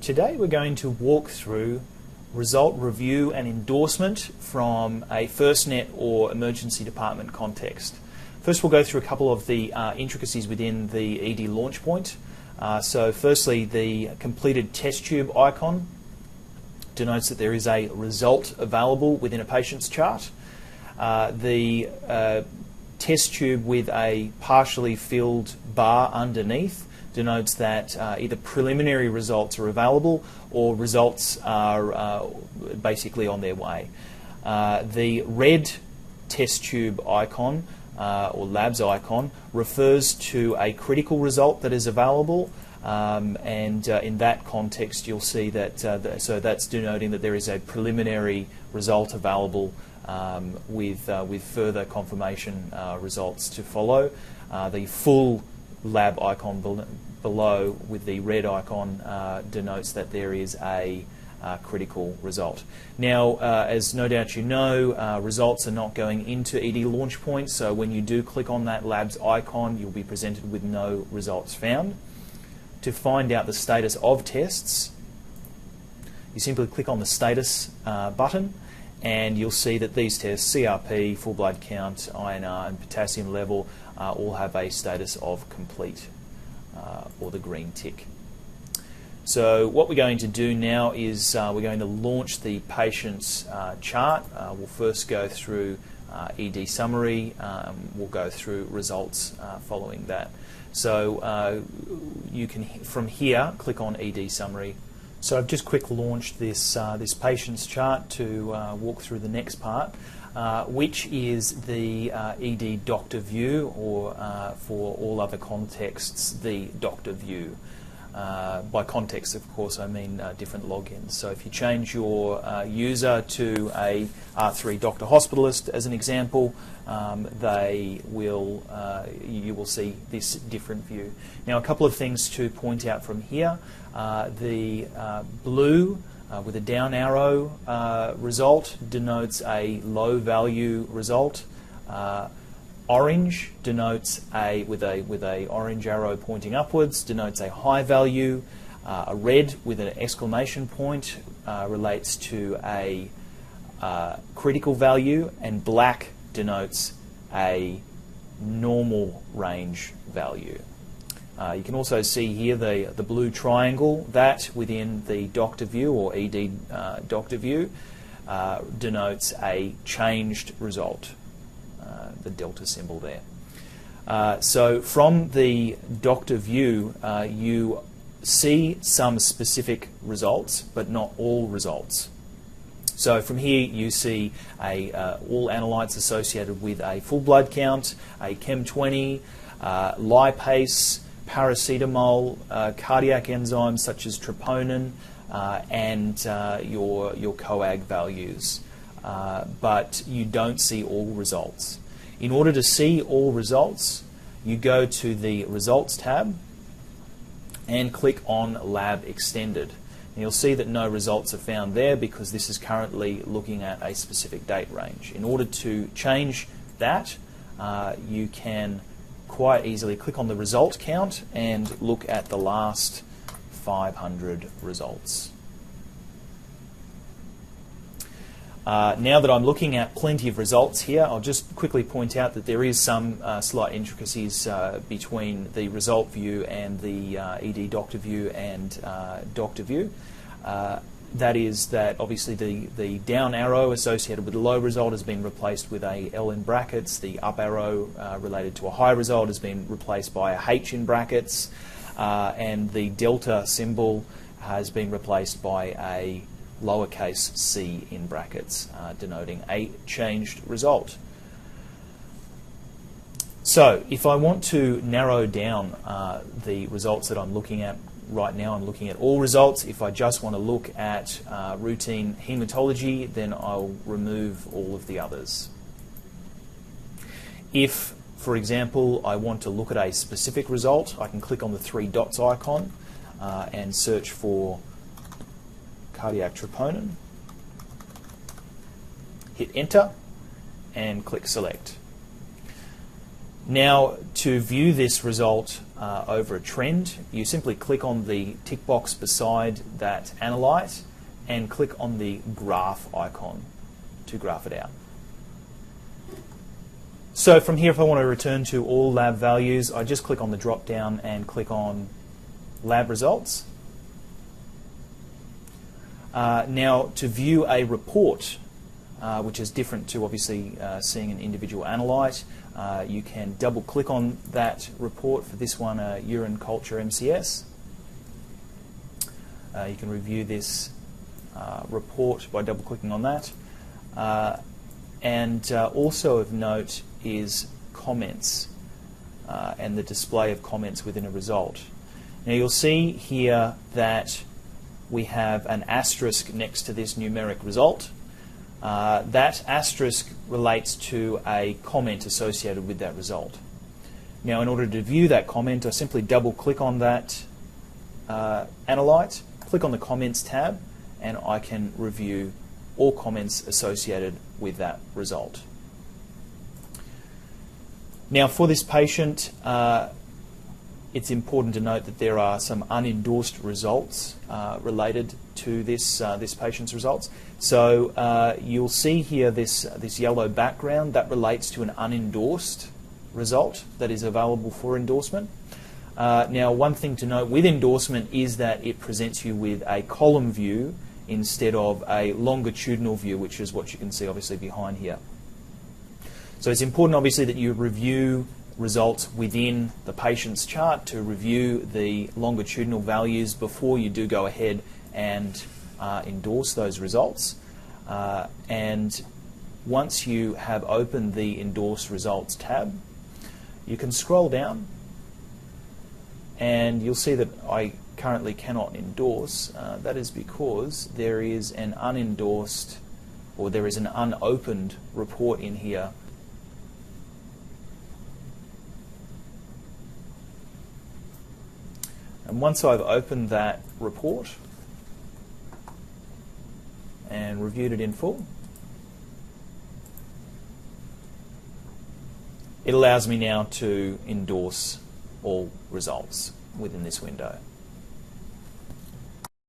Today we're going to walk through result review and endorsement from a FirstNet or emergency department context. First we'll go through a couple of the intricacies within the ED launch point. So firstly, the completed test tube icon denotes that there is a result available within a patient's chart. The test tube with a partially filled bar underneath denotes that either preliminary results are available or results are basically on their way. The red test tube icon or labs icon refers to a critical result that is available, and in that context you'll see that so that's denoting that there is a preliminary result available with further confirmation results to follow. The full lab icon below with the red icon denotes that there is a critical result. Now, as no doubt you know, results are not going into ED launch point, so when you do click on that labs icon, you'll be presented with no results found. To find out the status of tests, you simply click on the status button, and you'll see that these tests, CRP, full blood count, INR, and potassium level, all have a status of complete, or the green tick. So what we're going to do now is we're going to launch the patient's chart. We'll first go through ED summary, we'll go through results following that. So you can, from here, click on ED summary. So I've just quick launched this, this patient's chart to walk through the next part, which is the ED doctor view, or for all other contexts, the doctor view. By context, of course, I mean different logins. So if you change your user to a R3 doctor hospitalist, as an example, they will you will see this different view. Now, a couple of things to point out from here. The blue with a down arrow result denotes a low value result. Orange denotes with a orange arrow pointing upwards denotes a high value. A red with an exclamation point relates to a critical value, and black denotes a normal range value. You can also see here the blue triangle, that within the doctor view or ED doctor view denotes a changed result. The delta symbol there. So from the doctor view, you see some specific results, but not all results. So from here you see all analytes associated with a full blood count, a Chem 20, lipase, paracetamol, cardiac enzymes such as troponin, and your coag values. But you don't see all results. In order to see all results, you go to the Results tab and click on Lab Extended. And you'll see that no results are found there because this is currently looking at a specific date range. In order to change that, you can quite easily click on the result count and look at the last 500 results. Now that I'm looking at plenty of results here, I'll just quickly point out that there is some slight intricacies between the result view and the ED doctor view and doctor view. That is that obviously the down arrow associated with the low result has been replaced with a L in brackets. The up arrow related to a high result has been replaced by a H in brackets. And the delta symbol has been replaced by a lowercase c in brackets, denoting a changed result. So if I want to narrow down the results that I'm looking at right now, I'm looking at all results. If I just want to look at routine hematology, then I'll remove all of the others. If, for example, I want to look at a specific result, I can click on the three dots icon and search for cardiac troponin, hit enter, and click select. Now, to view this result over a trend, you simply click on the tick box beside that analyte and click on the graph icon to graph it out. So from here, if I want to return to all lab values, I just click on the drop down and click on lab results. Now, to view a report, which is different to obviously seeing an individual analyte, you can double click on that report. For this one, urine culture MCS. You can review this report by double clicking on that. And also of note is comments and the display of comments within a result. Now you'll see here that we have an asterisk next to this numeric result. That asterisk relates to a comment associated with that result. Now, in order to view that comment, I simply double click on that analyte, click on the comments tab, and I can review all comments associated with that result. Now, for this patient, it's important to note that there are some unendorsed results related to this patient's results. So you'll see here this yellow background that relates to an unendorsed result that is available for endorsement. Now, one thing to note with endorsement is that it presents you with a column view instead of a longitudinal view, which is what you can see obviously behind here. So it's important obviously that you review results within the patient's chart to review the longitudinal values before you do go ahead and endorse those results. And once you have opened the Endorse Results tab, you can scroll down and you'll see that I currently cannot endorse. That is because there is an unendorsed, or there is an unopened report in here. And once I've opened that report and reviewed it in full, it allows me now to endorse all results within this window.